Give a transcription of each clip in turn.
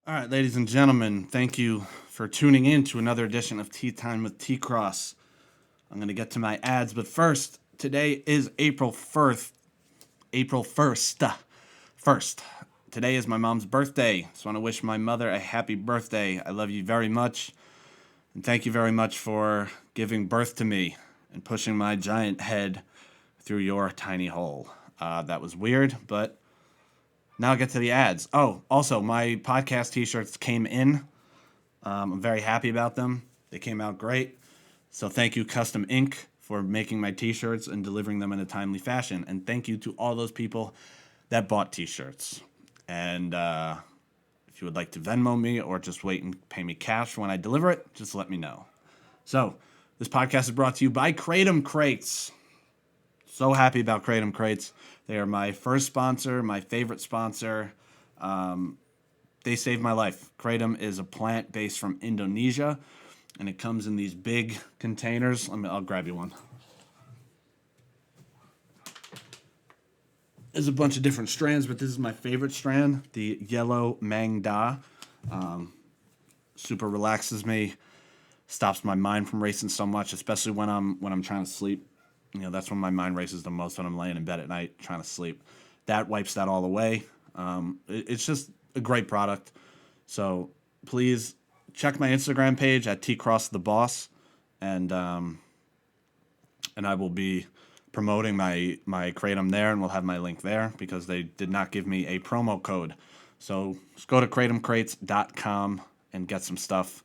All right, ladies and gentlemen, thank you for tuning in to another edition of Tea Time with T Cross. I'm going to get to my ads, but first, today is April 1st. April 1st. First. Today is my mom's birthday. So I want to wish my mother a happy birthday. I love you very much. And thank you very much for giving birth to me and pushing my giant head through your tiny hole. That was weird, but now I'll get to the ads. Oh, also, my podcast t-shirts came in. I'm very happy about them. They came out great. So thank you, Custom Ink, for making my t-shirts and delivering them in a timely fashion. And thank you to all those people that bought t-shirts. And if you would like to Venmo me or just wait and pay me cash when I deliver it, just let me know. So this podcast is brought to you by Kratom Crates. So happy about Kratom Crates. They are my first sponsor, my favorite sponsor. They saved my life. Kratom is a plant based from Indonesia, and it comes in these big containers. I'll grab you one. There's a bunch of different strands, but this is my favorite strand, the yellow Mangda. Super relaxes me, stops my mind from racing so much, especially when I'm trying to sleep. That's when my mind races the most, when I'm laying in bed at night trying to sleep. That wipes that all away. It's just a great product. So please check my Instagram page at tcrosstheboss, and I will be promoting my Kratom there, and we'll have my link there because they did not give me a promo code. So just go to kratomcrates.com and get some stuff,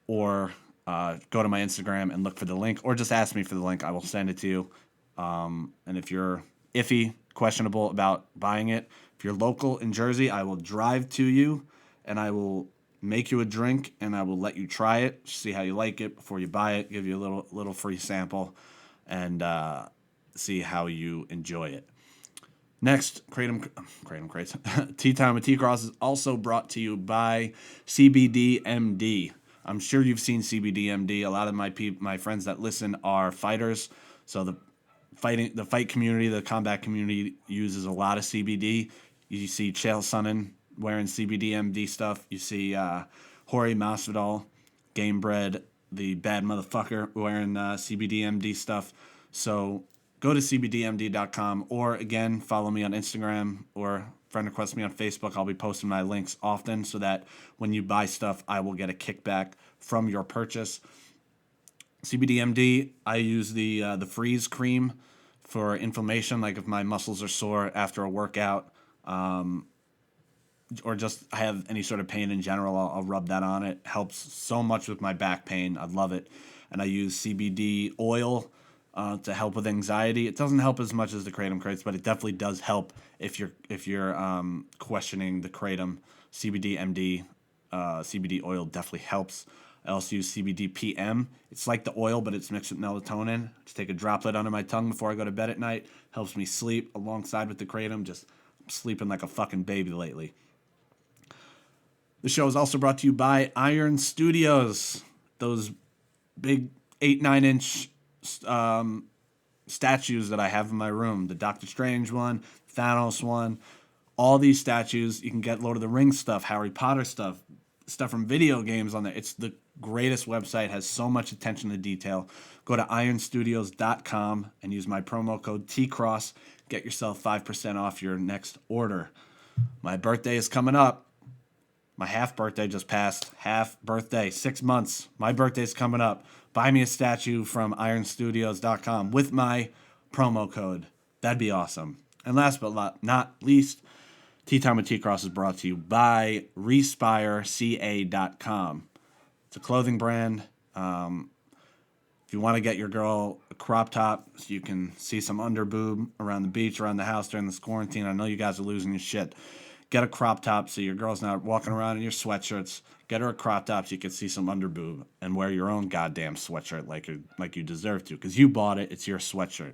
or go to my Instagram and look for the link, or just ask me for the link. I will send it to you. And if you're iffy, questionable about buying it, if you're local in Jersey, I will drive to you and I will make you a drink and I will let you try it, see how you like it before you buy it, give you a little free sample, and see how you enjoy it. Next, Kratom Crates. Tea Time with T Cross is also brought to you by CBDMD. I'm sure you've seen CBDMD. A lot of my friends that listen are fighters, so the fight community, the combat community uses a lot of CBD. You see Chael Sonnen wearing CBDMD stuff. You see Jorge Masvidal, Gamebred, the bad motherfucker, wearing CBDMD stuff. So go to cbdmd.com, or again, follow me on Instagram or friend request me on Facebook. I'll be posting my links often so that when you buy stuff, I will get a kickback from your purchase. CBDMD, I use the freeze cream for inflammation, like if my muscles are sore after a workout, or just I have any sort of pain in general, I'll rub that on it. Helps so much with my back pain. I love it. And I use CBD oil to help with anxiety. It doesn't help as much as the Kratom Crates, but it definitely does help if you're questioning the Kratom. CBD CBD oil definitely helps. I also use CBD PM. It's like the oil, but it's mixed with melatonin. Just take a droplet under my tongue before I go to bed at night. Helps me sleep alongside with the Kratom. Just sleeping like a fucking baby lately. The show is also brought to you by Iron Studios. Those big 8-9 inch statues that I have in my room. The Doctor Strange one, Thanos one. All these statues, you can get Lord of the Rings stuff, Harry Potter stuff from video games on there. It's the greatest website, has so much attention to detail. Go to ironstudios.com and use my promo code TCROSS. Get yourself 5% off your next order. My birthday is coming up. My half birthday just passed. Half birthday, 6 months. My birthday's coming up. Buy me a statue from ironstudios.com with my promo code. That'd be awesome. And last but not least, Tea Time with T Cross is brought to you by RespireCA.com. It's a clothing brand. If you want to get your girl a crop top so you can see some underboob around the beach, around the house during this quarantine, I know you guys are losing your shit. Get a crop top so your girl's not walking around in your sweatshirts. Get her a crop top so you can see some underboob, and wear your own goddamn sweatshirt like you deserve to, because you bought it. It's your sweatshirt.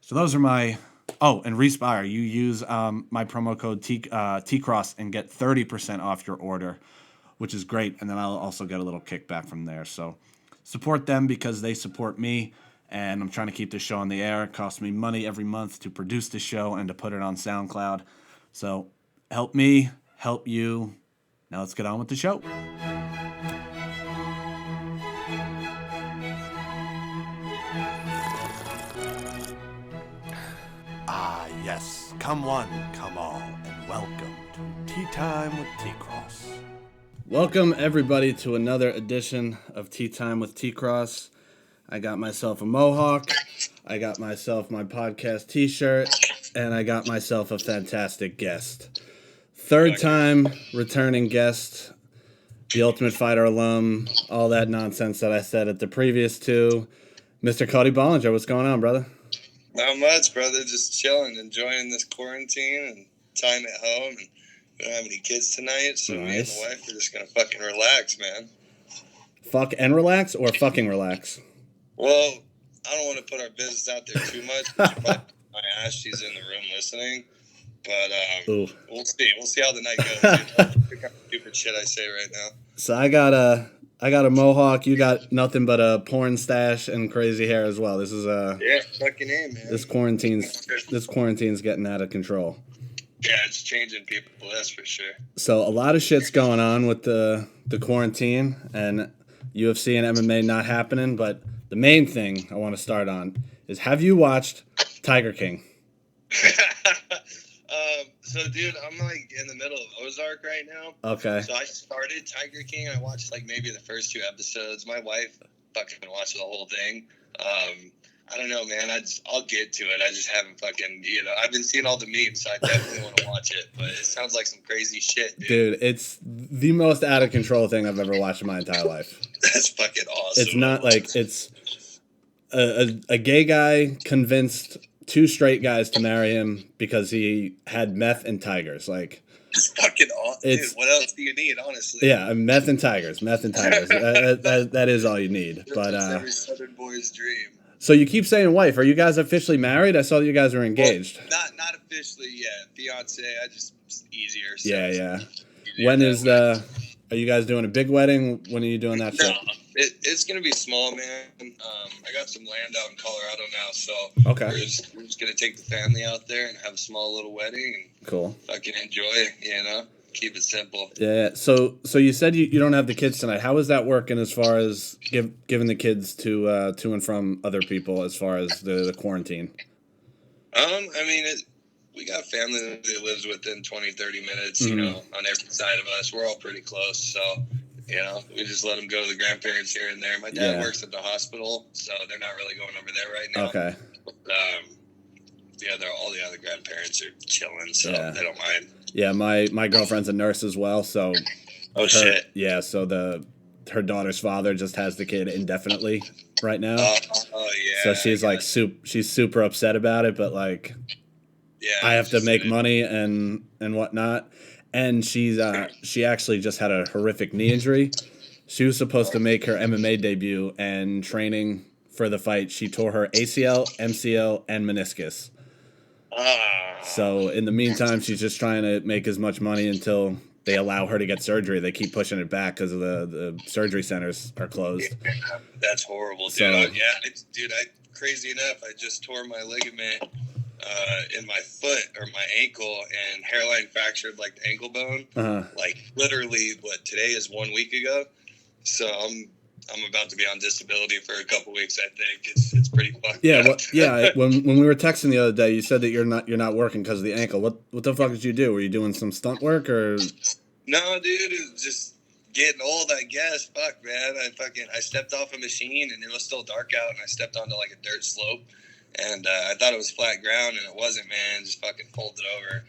So those are my... Oh, and Respire. You use my promo code TCross and get 30% off your order, which is great. And then I'll also get a little kickback from there. So support them because they support me, and I'm trying to keep this show on the air. It costs me money every month to produce the show and to put it on SoundCloud. So help me, help you, Now let's get on with the show. Ah, yes. Come one, come all, and welcome to Tea Time with T-Cross. Welcome, everybody, to another edition of Tea Time with T-Cross. I got myself a mohawk, I got myself my podcast t-shirt, and I got myself a fantastic guest. Third time returning guest, the Ultimate Fighter alum, all that nonsense that I said at the previous two, Mr. Cody Bollinger. What's going on, brother? Not much, brother. Just chilling, enjoying this quarantine and time at home. And we don't have any kids tonight, so me and the wife are just going to fucking relax, man. Fuck and relax, or fucking relax? Well, I don't want to put our business out there too much. My ass, she's in the room listening. But we'll see. We'll see how the night goes. What kind of stupid shit I say right now. So I got a mohawk. You got nothing but a porn stash and crazy hair as well. This is fucking A, man. This quarantine's getting out of control. Yeah, it's changing people. That's for sure. So a lot of shit's going on with the quarantine and UFC and MMA not happening, but the main thing I want to start on is, have you watched Tiger King? So, dude, I'm, like, in the middle of Ozark right now. Okay. So I started Tiger King. I watched, like, maybe the first 2 episodes. My wife fucking watched the whole thing. I don't know, man. I'll get to it. I just haven't fucking, I've been seeing all the memes, so I definitely want to watch it. But it sounds like some crazy shit, dude. Dude, it's the most out of control thing I've ever watched in my entire life. That's fucking awesome. It's not like it's a gay guy convinced 2 straight guys to marry him because he had meth and tigers. Like, it's fucking awesome. Dude, what else do you need, honestly? Yeah, meth and tigers. That is all you need. But every Southern boy's dream. So you keep saying wife. Are you guys officially married? I saw that you guys were engaged. Well, not officially yet. Fiance. It's easier. So yeah. When is are you guys doing a big wedding? When are you doing that? No, it's gonna be small, man. I got some land out in Colorado now, so okay. We're just gonna take the family out there and have a small little wedding and cool. Fucking enjoy, keep it simple. Yeah. So you said you don't have the kids tonight. How is that working as far as giving the kids to and from other people as far as the quarantine? We got family that lives within 20, 30 minutes, on every side of us. We're all pretty close, so, we just let them go to the grandparents here and there. My dad works at the hospital, so they're not really going over there right now. Okay. All the other grandparents are chilling, so they don't mind. Yeah, my girlfriend's a nurse as well, so... shit. Yeah, so her daughter's father just has the kid indefinitely right now. So she's like she's super upset about it, but like... Yeah, I have to make money and whatnot, and she actually just had a horrific knee injury. She was supposed to make her MMA debut, and training for the fight, she tore her ACL, MCL, and meniscus. So in the meantime, she's just trying to make as much money until they allow her to get surgery. They keep pushing it back because of the surgery centers are closed. Yeah, that's horrible, dude. Crazy enough, I just tore my ligament in my foot or my ankle, and hairline fractured like the ankle bone. Like literally, today is 1 week ago. So I'm about to be on disability for a couple weeks. I think it's pretty fucked up. When we were texting the other day, you said that you're not working because of the ankle. What the fuck did you do? Were you doing some stunt work or? No, dude, it was just getting old, I guess. Fuck, man. I stepped off a machine and it was still dark out, and I stepped onto like a dirt slope. And I thought it was flat ground, and it wasn't, man. Just fucking pulled it over.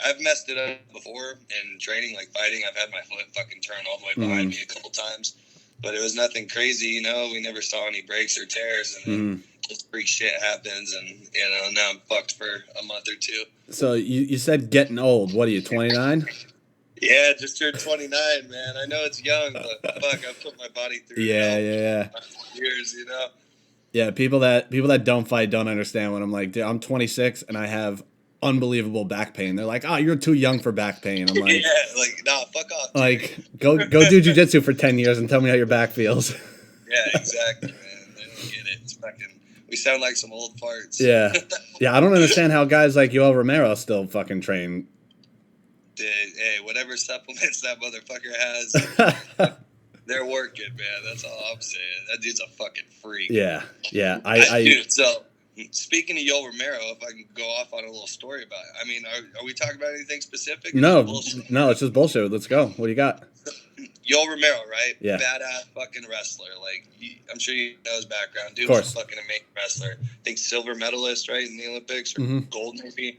I've messed it up before in training, like fighting. I've had my foot fucking turn all the way behind me a couple times. But it was nothing crazy, We never saw any breaks or tears, and just freak shit happens, and, now I'm fucked for a month or 2. So you said getting old. What are you, 29? Yeah, just turned 29, man. I know it's young, but fuck, I've put my body through years, Yeah, people that don't fight don't understand when I'm like, dude, I'm 26 and I have unbelievable back pain. They're like, oh, you're too young for back pain. I'm like, nah, fuck off. Dude. Like, go do jiu-jitsu for 10 years and tell me how your back feels. Yeah, exactly, man. They don't get it. It's fucking, we sound like some old farts. Yeah, I don't understand how guys like Yoel Romero still fucking train. Hey, whatever supplements that motherfucker has, they're working, man. That's all I'm saying. That dude's a fucking freak. Yeah. Dude, so speaking of Yoel Romero, if I can go off on a little story about it. I mean, are we talking about anything specific? No, it's just bullshit. Let's go. What do you got? Yoel Romero, right? Yeah. Badass fucking wrestler. Like, I'm sure you know his background. Dude of course. was a fucking amazing wrestler. I think silver medalist, right, in the Olympics, or gold maybe.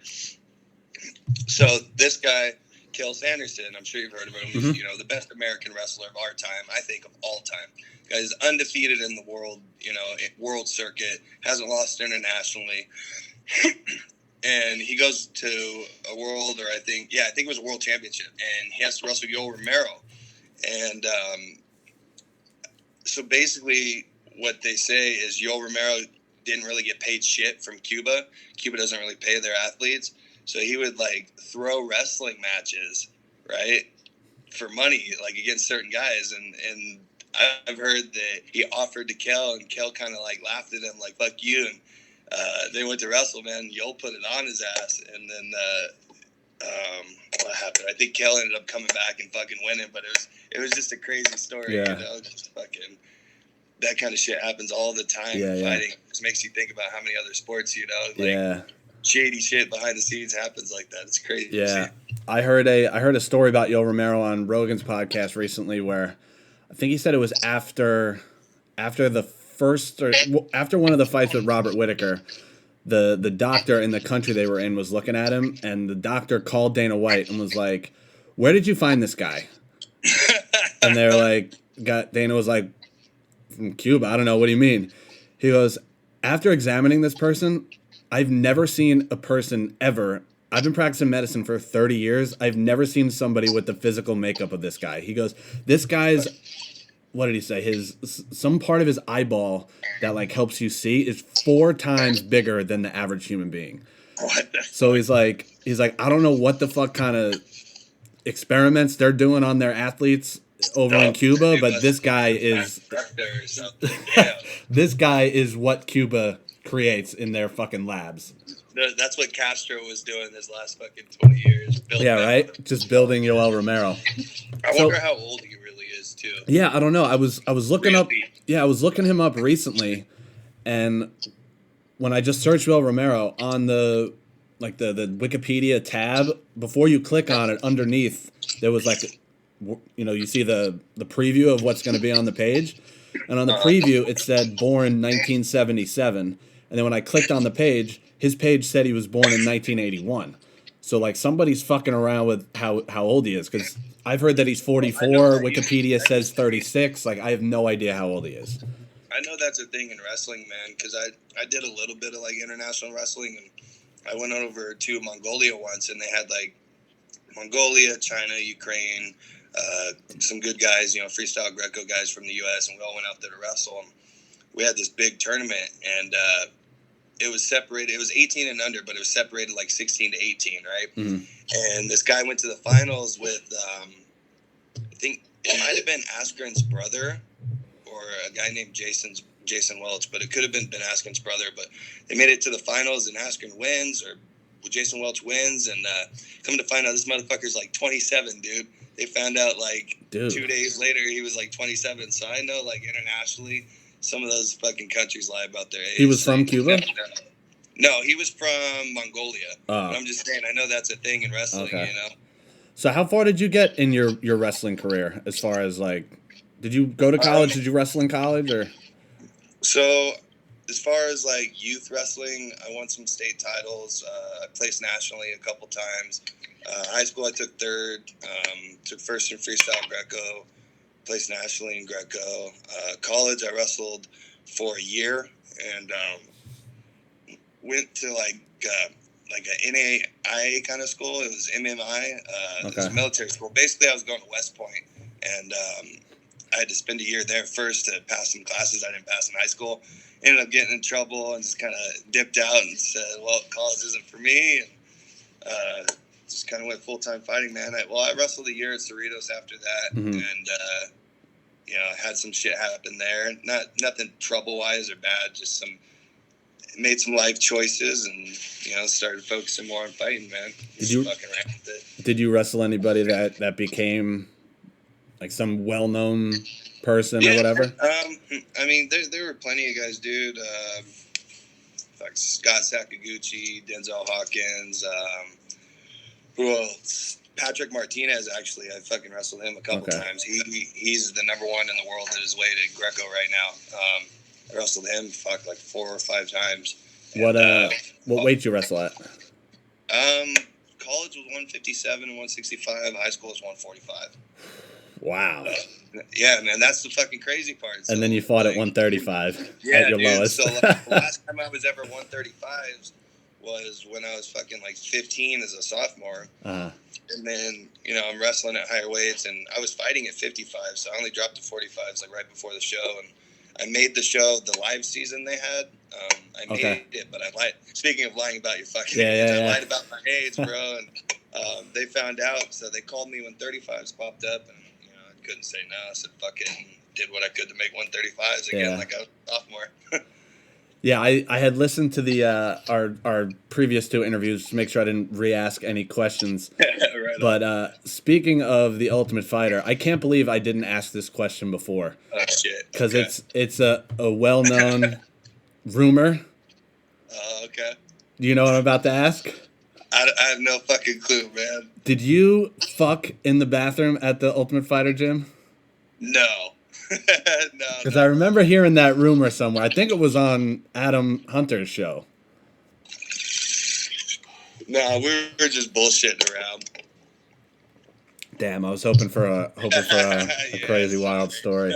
So this guy, Cael Sanderson, I'm sure you've heard of him. He's, the best American wrestler of our time, I think, of all time. Guy's undefeated in the world, world circuit, hasn't lost internationally. And he goes to a world, or I think it was a world championship, and he has to wrestle Yoel Romero. And so basically what they say is Yoel Romero didn't really get paid shit from Cuba. Cuba doesn't really pay their athletes. So he would, like, throw wrestling matches, right, for money, like, against certain guys. And I've heard that he offered to Cael, and Cael kind of, like, laughed at him, like, fuck you. And they went to wrestle, man. Yoel put it on his ass. And then what happened? I think Cael ended up coming back and fucking winning, but it was just a crazy story, just fucking... That kind of shit happens all the time in fighting. It just makes you think about how many other sports, shady shit behind the scenes happens like that. It's crazy. Yeah. I heard a story about Yoel Romero on Rogan's podcast recently where I think he said it was after the first or after one of the fights with Robert Whittaker, the doctor in the country they were in was looking at him, and the doctor called Dana White and was like, "Where did you find this guy?" And they're like, Dana was like, "From Cuba." "I don't know. What do you mean?" He goes, "After examining this person, I've never seen a person ever. I've been practicing medicine for 30 years. I've never seen somebody with the physical makeup of this guy." He goes, "This guy's," what did he say? Some part of his eyeball that, like, helps you see is 4 times bigger than the average human being." So he's like, "I don't know what the fuck kind of experiments they're doing on their athletes over in Cuba, but this guy is this guy is what Cuba creates in their fucking labs." That's what Castro was doing his last fucking 20 years. Right? Just building Yoel Romero. I wonder how old he really is too. Yeah, I don't know. I was looking up. Yeah, I was looking him up recently, and when I just searched Yoel Romero on the Wikipedia tab, before you click on it, underneath there was like, you see the preview of what's going to be on the page, and on the preview it said born 1977, and then when I clicked on the page, his page said he was born in 1981. So, like, somebody's fucking around with how old he is, because I've heard that he's 44. Wikipedia says 36. Like, I have no idea how old he is. I know that's a thing in wrestling, man, because I did a little bit of, like, international wrestling, and I went over to Mongolia once, and they had, like, Mongolia, China, Ukraine, some good guys, freestyle Greco guys from the U.S., and we all went out there to wrestle. And we had this big tournament, and it was separated. It was 18 and under, but it was separated like 16 to 18, right? Mm-hmm. And this guy went to the finals with, I think it might have been Askren's brother or a guy named Jason Welch, but it could have been Ben Askren's brother. But they made it to the finals, and Askren wins, or Jason Welch wins, and come to find out, this motherfucker's like 27, dude. They found out like 2 days later he was like 27. So I know, like, internationally, some of those fucking countries lie about their age. He was from Cuba? No, he was from Mongolia. But I'm just saying, I know that's a thing in wrestling, So how far did you get in your wrestling career, as far as, like, did you go to college? Did you wrestle in college, or? So as far as, like, youth wrestling, I won some state titles. I placed nationally a couple times. High school, I took third. Took first in freestyle Greco. Placed nationally in Greco. College, I wrestled for a year, and went to like a NAIA kind of school. It was MMI. It was a military school. Basically, I was going to West Point, and I had to spend a year there first to pass some classes I didn't pass in high school. Ended up getting in trouble and just kind of dipped out and said, "Well, college isn't for me." And just kind of went full-time fighting, man. I wrestled a year at Cerritos after that, mm-hmm. and I had some shit happen there. Nothing trouble-wise or bad, just made some life choices, and started focusing more on fighting, man. did you wrestle anybody that became like some well-known person or whatever? I mean, there were plenty of guys, dude. Like Scott Sakaguchi, Denzel Hawkins, who else? Patrick Martinez, actually. I fucking wrestled him a couple times. He's the number one in the world at his weight at Greco right now. I wrestled him, like 4 or 5 times. What weight you wrestle at? College was 157 and 165. High school was 145. Wow. Yeah, man, that's the fucking crazy part. So, and then you fought at 135 at your lowest. So like, the last time I was ever 135 was when I was fucking like 15 as a sophomore. Uh-huh. And then, I'm wrestling at higher weights, and I was fighting at 55, so I only dropped to 45s like right before the show. And I made the show, the live season they had. I made it, but I lied. Speaking of lying about your fucking age, I lied about my age, bro. And they found out, so they called me when 35s popped up, and I couldn't say no. I said, fuck it, and did what I could to make 135s again, like I was a sophomore. Yeah, I had listened to the our previous 2 interviews to make sure I didn't re-ask any questions. Right. But speaking of The Ultimate Fighter, I can't believe I didn't ask this question before. Oh, shit. Because it's a well-known rumor. Okay. Do you know what I'm about to ask? I have no fucking clue, man. Did you fuck in the bathroom at the Ultimate Fighter gym? No. No. Because I remember hearing that rumor somewhere. I think it was on Adam Hunter's show. No, we were just bullshitting around. Damn, I was hoping for a crazy wild story.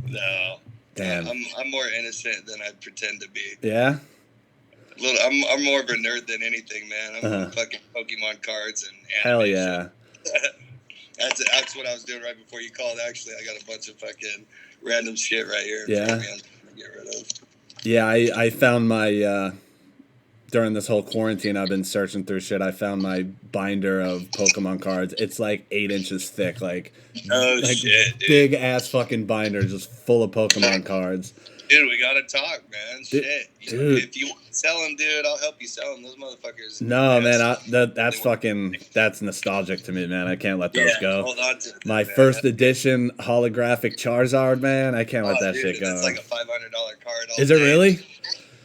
No. Damn. I'm more innocent than I pretend to be. Yeah? I'm more of a nerd than anything, man. I'm fucking Pokemon cards and hell yeah. That's what I was doing right before you called. Actually, I got a bunch of fucking random shit right here. Yeah. To get rid of. Yeah, I found my during this whole quarantine, I've been searching through shit. I found my binder of Pokemon cards. It's like 8 inches thick, like shit, dude. Big ass fucking binder, just full of Pokemon cards. Dude, we gotta talk, man. Shit, dude. If you want to sell them, dude, I'll help you sell them. Those motherfuckers. No, man, that's nostalgic to me, man. I can't let those go. Hold on to them, my man. first edition holographic Charizard, man. I can't let that shit go. It's like a $500 card. Is it really?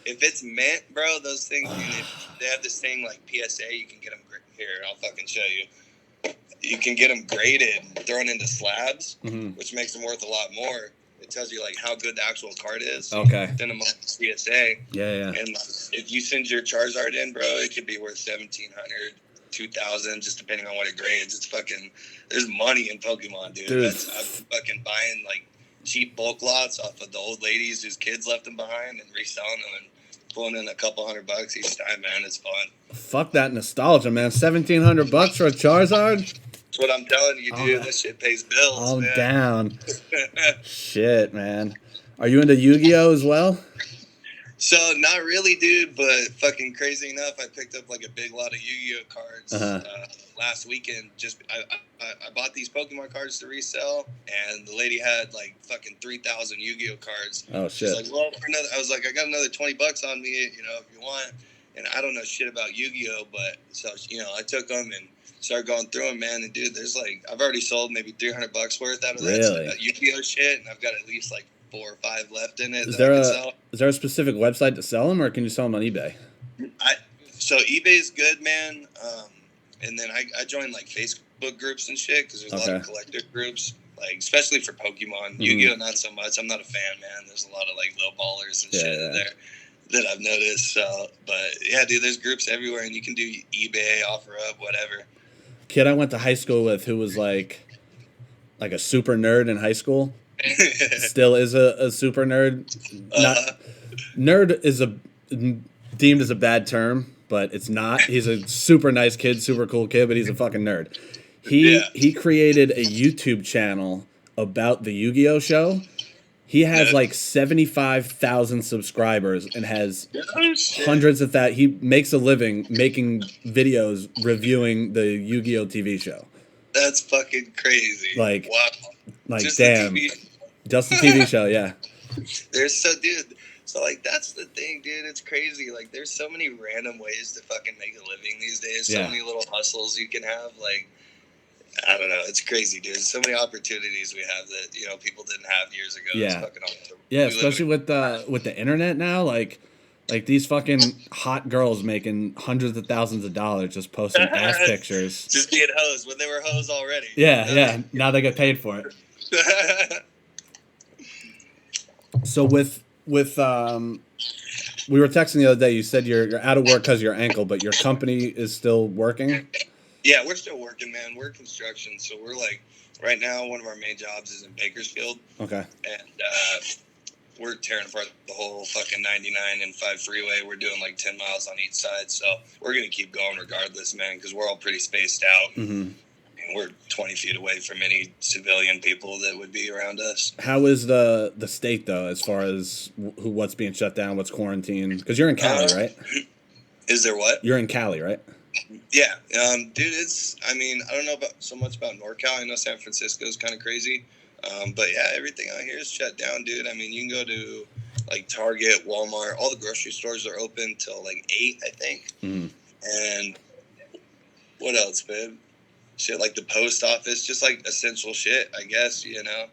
If it's mint, bro, those things. They have this thing like PSA. You can get them here. I'll fucking show you. You can get them graded and thrown into slabs, which makes them worth a lot more. It tells you like how good the actual card is. Okay. Send them up to CSA. Yeah. And if you send your Charizard in, bro, it could be worth $1,700, $2,000, just depending on what it grades. It's fucking. There's money in Pokemon, dude. I'm fucking buying like cheap bulk lots off of the old ladies whose kids left them behind and reselling them and pulling in a couple $100 each time, man. It's fun. Fuck that nostalgia, man. $1,700 for a Charizard? That's what I'm telling you, dude. That shit pays bills. I'm man. down. Shit, man. Are you into Yu-Gi-Oh as well? So, not really, dude, but fucking crazy enough, I picked up like a big lot of Yu-Gi-Oh cards last weekend. I bought these Pokemon cards to resell, and the lady had like fucking 3,000 Yu-Gi-Oh cards. Oh, shit. She's like, well, I was like, I got another $20 on me, if you want. And I don't know shit about Yu-Gi-Oh, but so, I took them and started going through them, man. And dude, there's like, I've already sold maybe $300 worth out of that Yu-Gi-Oh shit, and I've got at least like 4 or 5 left in it. Is there a specific website to sell them, or can you sell them on eBay? So eBay's good, man. And then I joined like Facebook groups and shit because there's a lot of collector groups, like especially for Pokemon. Yu-Gi-Oh not so much. I'm not a fan, man. There's a lot of like low ballers and shit there that I've noticed. So, but yeah, dude, there's groups everywhere, and you can do eBay, OfferUp, whatever. Kid I went to high school with who was like a super nerd in high school. Still is a super nerd. Nerd is deemed as a bad term, but it's not. He's a super nice kid, super cool kid, but he's a fucking nerd. He created a YouTube channel about the Yu-Gi-Oh show. He has like 75,000 subscribers and has hundreds of that. He makes a living making videos reviewing the Yu-Gi-Oh TV show. That's fucking crazy. Like, wow. Like, just damn. Just the TV show, yeah. Dude, So, like, that's the thing, dude. It's crazy. Like, there's so many random ways to fucking make a living these days. So many little hustles you can have. Like, I don't know. It's crazy, dude. So many opportunities we have that, you know, people didn't have years ago. It's fucking awesome. Yeah, especially with the internet now. Like these fucking hot girls making hundreds of thousands of dollars just posting ass pictures. Just being hoes when they were hoes already. Yeah. Now they get paid for it. So with we were texting the other day. You said you're out of work because of your ankle, but your company is still working. Yeah, we're still working, man. We're construction, so we're like right now. One of our main jobs is in Bakersfield. Okay. And we're tearing apart the whole fucking 99 and 5 freeway. We're doing like 10 miles on each side, so we're gonna keep going regardless, man, because we're all pretty spaced out. Mm-hmm. We're 20 feet away from any civilian people that would be around us. How is the state, though, as far as what's being shut down, what's quarantined? Because you're in Cali, right? Is there what? You're in Cali, right? Yeah. Dude, it's, I mean, I don't know so much about NorCal. I know San Francisco is kind of crazy. But yeah, everything out here is shut down, dude. I mean, you can go to like Target, Walmart, all the grocery stores are open till like 8, I think. Mm-hmm. And what else, babe? Shit like the post office, just like essential shit, I guess, you know.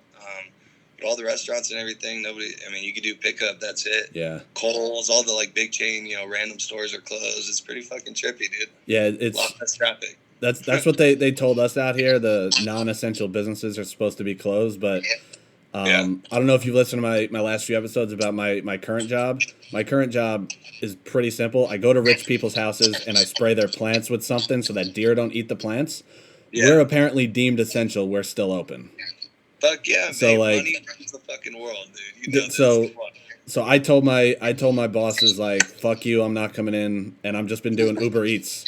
But all the restaurants and everything, nobody, I mean, you could do pickup, that's it. Yeah. Kohl's, all the like big chain, you know, random stores are closed. It's pretty fucking trippy, dude. Yeah, it's a lot less traffic. That's what they told us out here. The non-essential businesses are supposed to be closed, but I don't know if you've listened to my last few episodes about my current job. My current job is pretty simple. I go to rich people's houses and I spray their plants with something so that deer don't eat the plants. Yeah. We're apparently deemed essential. We're still open. Fuck yeah, so man. Like, money runs the fucking world, dude. You know so I told my bosses, like, fuck you, I'm not coming in, and I've just been doing Uber Eats.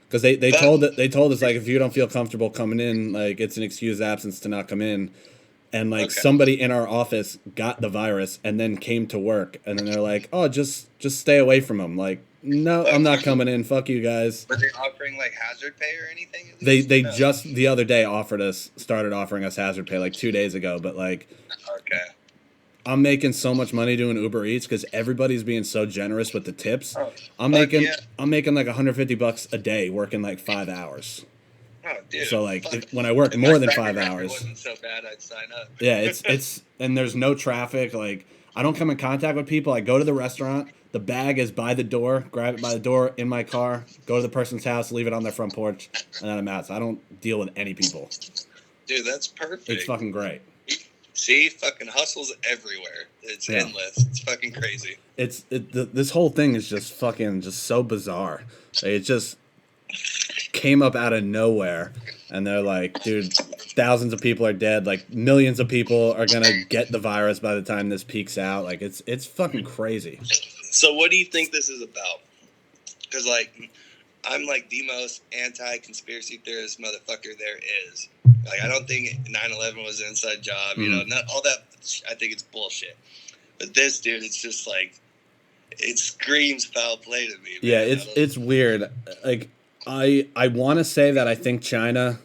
Because they told us, like, if you don't feel comfortable coming in, like, it's an excused absence to not come in. And, like, somebody in our office got the virus and then came to work. And then they're like, oh, just stay away from them. Like, no, I'm not coming in. Fuck you guys. Were they offering, like, hazard pay or anything? They just the other day started offering us hazard pay, like 2 days ago. But, like, I'm making so much money doing Uber Eats because everybody's being so generous with the tips. I'm making like $150 a day working like 5 hours. Oh, dude. So like when I work more than 5 hours, wasn't so bad, I'd sign up. Yeah, it's and there's no traffic. Like I don't come in contact with people. I go to the restaurant. The bag is by the door. Grab it by the door in my car. Go to the person's house. Leave it on their front porch, and then I'm out. So I don't deal with any people. Dude, that's perfect. It's fucking great. See, fucking hustle's everywhere. It's endless. It's fucking crazy. This whole thing is just fucking so bizarre. Like, it just came up out of nowhere, and they're like, dude, thousands of people are dead. Like millions of people are gonna get the virus by the time this peaks out. Like it's fucking crazy. So what do you think this is about? Because like I'm like the most anti-conspiracy theorist motherfucker there is. Like I don't think 9/11 was an inside job. You know, not all that. I think it's bullshit. But this dude, it's just like it screams foul play to me. Man. Yeah, it's weird. Like I want to say that I think China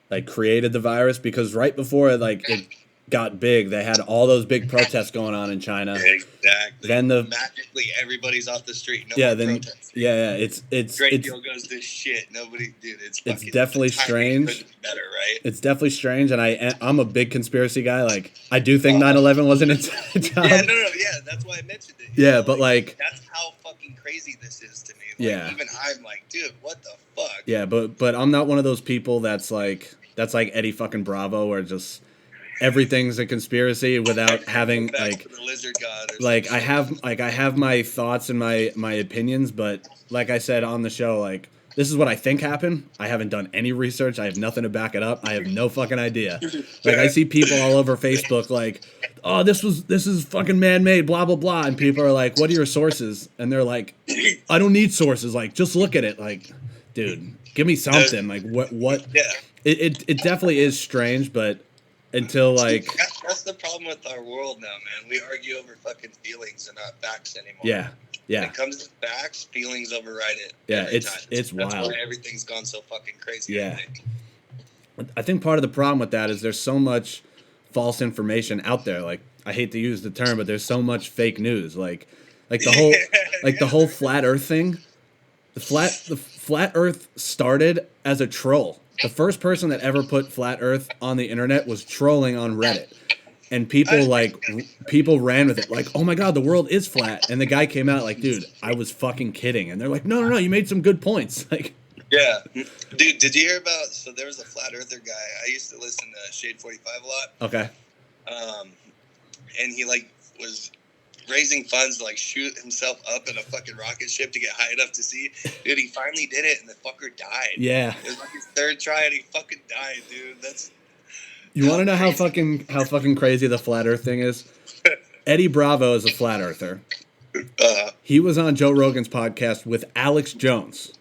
like created the virus because right before it got big, they had all those big protests going on in China. Exactly. Then magically everybody's off the street. No more protests. It's great deal goes to shit. Nobody, dude. It's definitely strange. Better, right? It's definitely strange, and I'm a big conspiracy guy. Like I do think 9/11 was an inside job. Yeah, yeah. That's why I mentioned it. Yeah, but like that's how fucking crazy this is to me. Like, even I'm like, dude, what the fuck? Yeah, but I'm not one of those people that's like Eddie fucking Bravo, where just everything's a conspiracy without having like the lizard god. I have my thoughts and my opinions, but like I said on the show, like this is what I think happened. I haven't done any research. I have nothing to back it up. I have no fucking idea. Like I see people all over Facebook like, oh, this is fucking man-made, blah blah blah, and people are like, what are your sources? And they're like, I don't need sources. Like just look at it. Like, dude, give me something. Like what? Yeah. It definitely is strange, but until like that's the problem with our world now, man. We argue over fucking feelings and not facts anymore. Yeah. When it comes to facts, feelings override it. Yeah, it's wild. That's why everything's gone so fucking crazy. Yeah. I think part of the problem with that is there's so much false information out there. Like I hate to use the term, but there's so much fake news. Like the whole flat Earth thing. The flat Earth started as a troll. The first person that ever put flat Earth on the internet was trolling on Reddit, and people ran with it like, oh my god, the world is flat. And the guy came out like, dude, I was fucking kidding. And they're like, no, you made some good points. Like, Yeah, dude, did you hear about? So there was a flat earther guy. I used to listen to Shade 45 a lot. okay, And he like was raising funds to like shoot himself up in a fucking rocket ship to get high enough to see. Dude, he finally did it, and the fucker died. yeah. It was like his third try, and he fucking died, dude. That's You want to know how fucking crazy the flat Earth thing is? Eddie Bravo is a flat earther. He was on Joe Rogan's podcast with Alex Jones,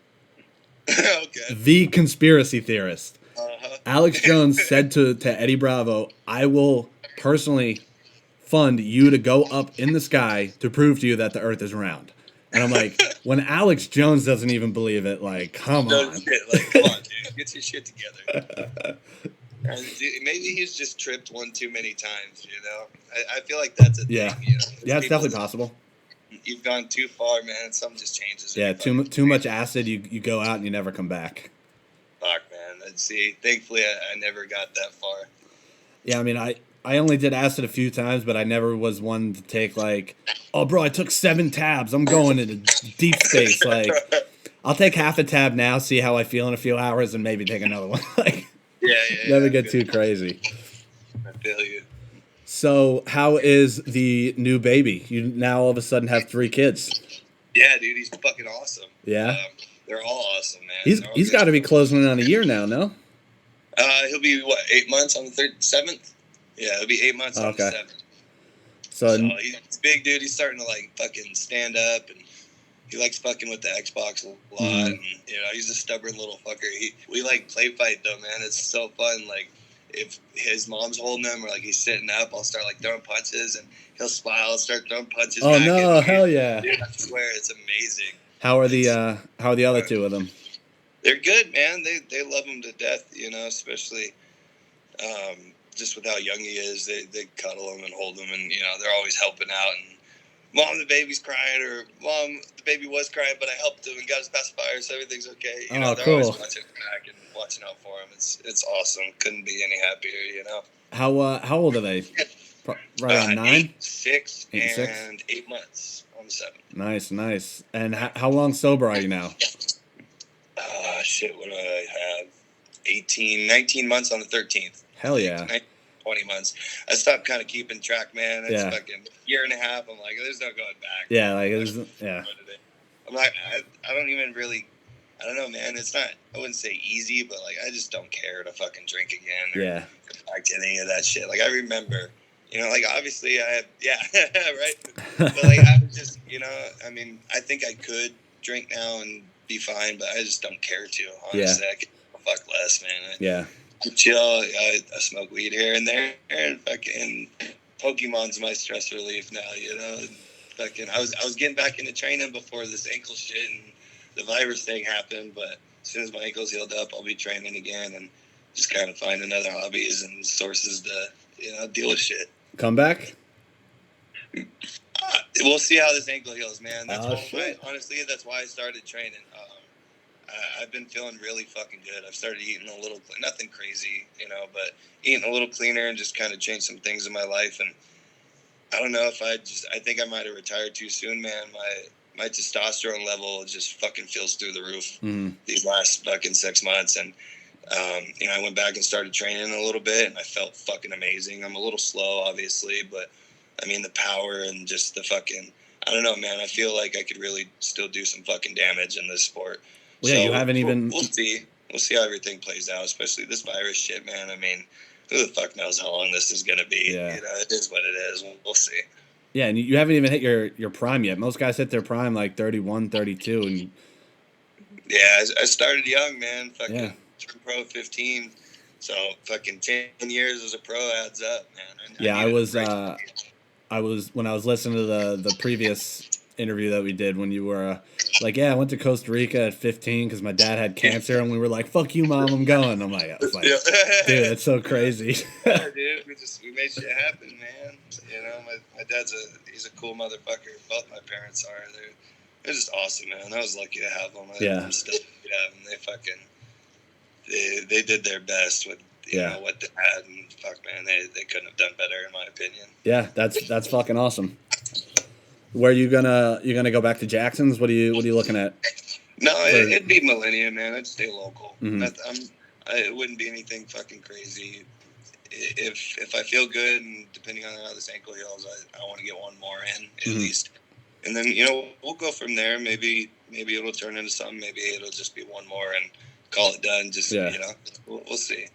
okay. the conspiracy theorist. Alex Jones said to Eddie Bravo, I will personally fund you to go up in the sky to prove to you that the Earth is round. And I'm like, when Alex Jones doesn't even believe it, like, come on. Like, come on, dude. Get your shit together. Maybe he's just tripped one too many times, you know? I feel like that's a thing, you know? Yeah, it's definitely possible. You've gone too far, man. Something just changes. Yeah, too much acid, you go out and you never come back. Fuck, man. See, thankfully, I never got that far. Yeah, I mean, I only did acid a few times, but I never was one to take, like, oh, bro, I took 7 tabs. I'm going into deep space. Like, I'll take half a tab now, see how I feel in a few hours, and maybe take another one. Like, never get too crazy. I feel you. So, how is the new baby? You now all of a sudden have 3 kids. Yeah, dude, he's fucking awesome. Yeah? They're all awesome, man. He's got to be closing in on a year now, no? He'll be, 8 months on the 7th? Yeah, it'll be 8 months on the 7th. So he's big, dude. He's starting to, like, fucking stand up, and he likes fucking with the Xbox a lot. And, you know, he's a stubborn little fucker. We, like, play fight, though, man. It's so fun. Like, if his mom's holding him or, like, he's sitting up, I'll start, like, throwing punches, and he'll smile and start throwing punches back. Oh, no, hell yeah. Dude, I swear, it's amazing. How are the other 2 of them? They're good, man. They love him to death, you know, especially just with how young he is. They cuddle him and hold him, and, you know, they're always helping out. And Mom, the baby's crying, or Mom, the baby was crying, but I helped him and got his pacifier, so everything's okay. You know, they're always watching back and watching out for him. It's awesome. Couldn't be any happier, you know. How old are they? Right on 9? 8, 6, and 8 months on the 7th. Nice. And how long sober are you now? Shit, what do I have? 19 months on the 13th. Hell yeah. 20 months. I stopped kind of keeping track, man. It's fucking year and a half. I'm like, there's no going back. Yeah, like, yeah. I'm like, I don't even really, I don't know, man. It's not, I wouldn't say easy, but, like, I just don't care to fucking drink again or go back to any of that shit. Like, I remember, you know, like, obviously I have, right? But, like, I was just, you know, I mean, I think I could drink now and be fine, but I just don't care to, honestly. I could fuck less, man. I chill. I smoke weed here and there, and fucking Pokemon's my stress relief now, you know. And fucking, I was getting back into training before this ankle shit and the virus thing happened, but as soon as my ankle's healed up, I'll be training again and just kind of finding other hobbies and sources to, you know, deal with shit. Come back? We'll see how this ankle heals, man. That's honestly, that's why I started training. I've been feeling really fucking good. I've started eating a little, nothing crazy, you know, but eating a little cleaner and just kind of changed some things in my life. And I don't know if I think I might have retired too soon, man. My testosterone level just fucking feels through the roof these last fucking 6 months. And, you know, I went back and started training a little bit and I felt fucking amazing. I'm a little slow, obviously, but I mean, the power and just the fucking, I don't know, man. I feel like I could really still do some fucking damage in this sport. Well, yeah, so you haven't even. We'll see. We'll see how everything plays out, especially this virus shit, man. I mean, who the fuck knows how long this is gonna be? Yeah. You know, it is what it is. We'll see. Yeah, and you haven't even hit your prime yet. Most guys hit their prime like 31, 32. And yeah, I started young, man. Fucking turned pro 15. So fucking 10 years as a pro adds up, man. I was when I was listening to the previous interview that we did when you were like, yeah, I went to Costa Rica at 15 because my dad had cancer, and we were like, fuck you, Mom, I'm going. I was like, Yeah. dude, that's so crazy. Yeah, dude, we made shit happen, man. You know, my dad's he's a cool motherfucker. Both my parents are. They're just awesome, man. I was lucky to have them. I'm still lucky to have them. They fucking they did their best with you know what they had, and fuck, man, they couldn't have done better in my opinion. Yeah, that's fucking awesome. Where you gonna go back to Jackson's? What are you looking at? No, it'd be Millennium, man. I'd stay local. Mm-hmm. It wouldn't be anything fucking crazy. If I feel good, and depending on how this ankle heals, I want to get one more in at least, and then we'll go from there. Maybe it'll turn into something. Maybe it'll just be one more and call it done. Just we'll see.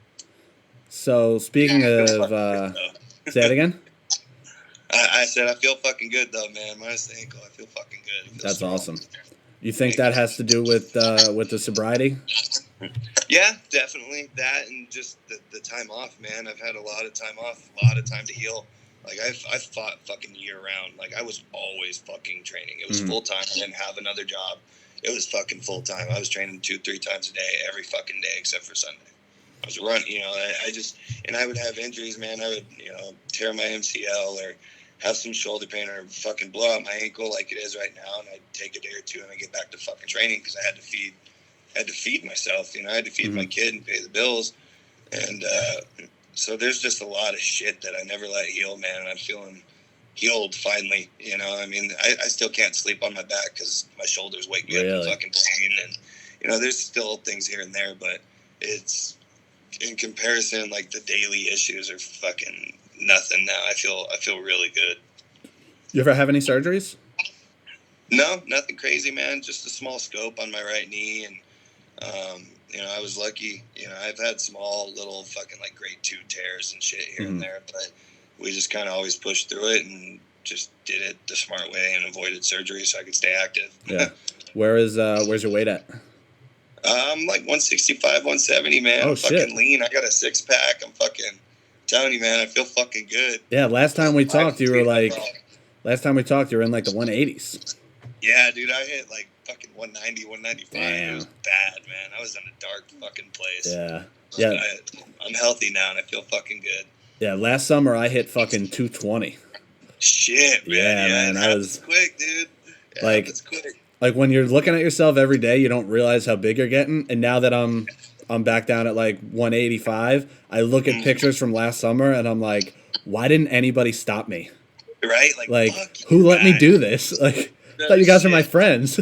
So speaking of, say it again. I said I feel fucking good though, man. Minus the ankle, I feel fucking good. That's strong. Awesome. You think that has to do with the sobriety? Yeah, definitely that, and just the time off, man. I've had a lot of time off, a lot of time to heal. Like I fought fucking year round. Like I was always fucking training. It was full time. I didn't have another job. It was fucking full time. I was training 2-3 times a day, every fucking day except for Sunday. I was running, I would have injuries, man. I would, tear my MCL or have some shoulder pain or fucking blow out my ankle like it is right now, and I'd take a day or two and I get back to fucking training because I had to feed myself. I had to feed my kid and pay the bills, and so there's just a lot of shit that I never let heal, man. And I'm feeling healed finally. I still can't sleep on my back because my shoulders wake me up in fucking pain, and there's still things here and there, but it's in comparison, like the daily issues are fucking nothing now. I feel really good. You ever have any surgeries? No, nothing crazy, man. Just a small scope on my right knee, and I was lucky. I've had small little fucking like grade 2 tears and shit here and there, but we just kind of always pushed through it and just did it the smart way and avoided surgery so I could stay active. Yeah. Where's your weight at? I'm like 165, 170, man. I'm fucking lean. I got a 6-pack. I'm fucking telling you, man, I feel fucking good. Yeah, last time we talked, you were in like the 180s. Yeah, dude, I hit like fucking 190, 195. Damn. It was bad, man. I was in a dark fucking place. Yeah. I'm healthy now and I feel fucking good. Yeah, last summer I hit fucking 220. Shit, man. Yeah, man. I was quick, dude. Yeah, like, it's quick. Like when you're looking at yourself every day, you don't realize how big you're getting. And now that I'm back down at like 185, I look at pictures from last summer and I'm like, why didn't anybody stop me? Right? Like who let me do this? Like, I thought you guys were my friends.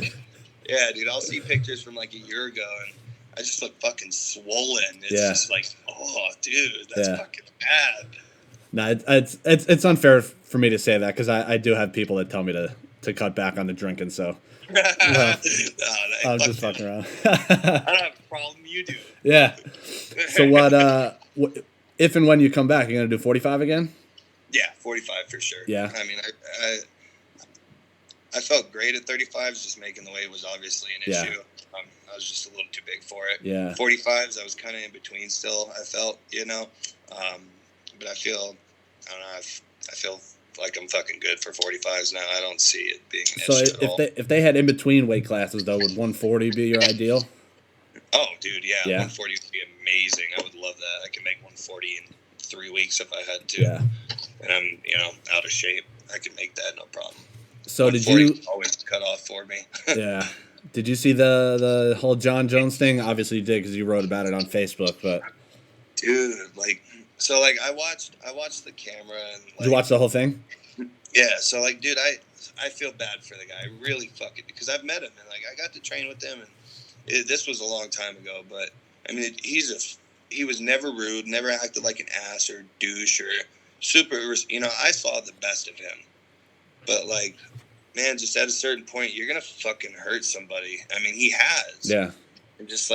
Yeah, dude. I'll see pictures from like a year ago and I just look fucking swollen. It's just like, oh, dude, that's fucking bad. No, it's unfair for me to say that because I do have people that tell me to cut back on the drinking, so. I'm just fucking around. I don't have a problem. You do. Yeah. So what? If and when you come back, you're gonna do 45 again? Yeah, 45 for sure. Yeah. I mean, I felt great at 35s. Just making the weight was obviously an issue. I was just a little too big for it. Yeah. 45s, I was kind of in between still. I felt, but I feel, I don't know. I feel like I'm fucking good for 45s now. I don't see it being an issue at all. If they had in between weight classes though, would 140 be your ideal? Oh, dude, yeah. 140 would be amazing. I would love that. I can make 140 in 3 weeks if I had to. Yeah. And I'm, out of shape. I can make that no problem. So did you always cut off for me? Yeah. Did you see the whole Jon Jones thing? Obviously you did because you wrote about it on Facebook, but dude, I watched the camera and did you watch the whole thing? Yeah, so dude, I feel bad for the guy. I really fucking, because I've met him and I got to train with him and this was a long time ago, but I mean he was never rude, never acted like an ass or douche or super, I saw the best of him. But man, just at a certain point, you're going to fucking hurt somebody. I mean, he has. Yeah. And just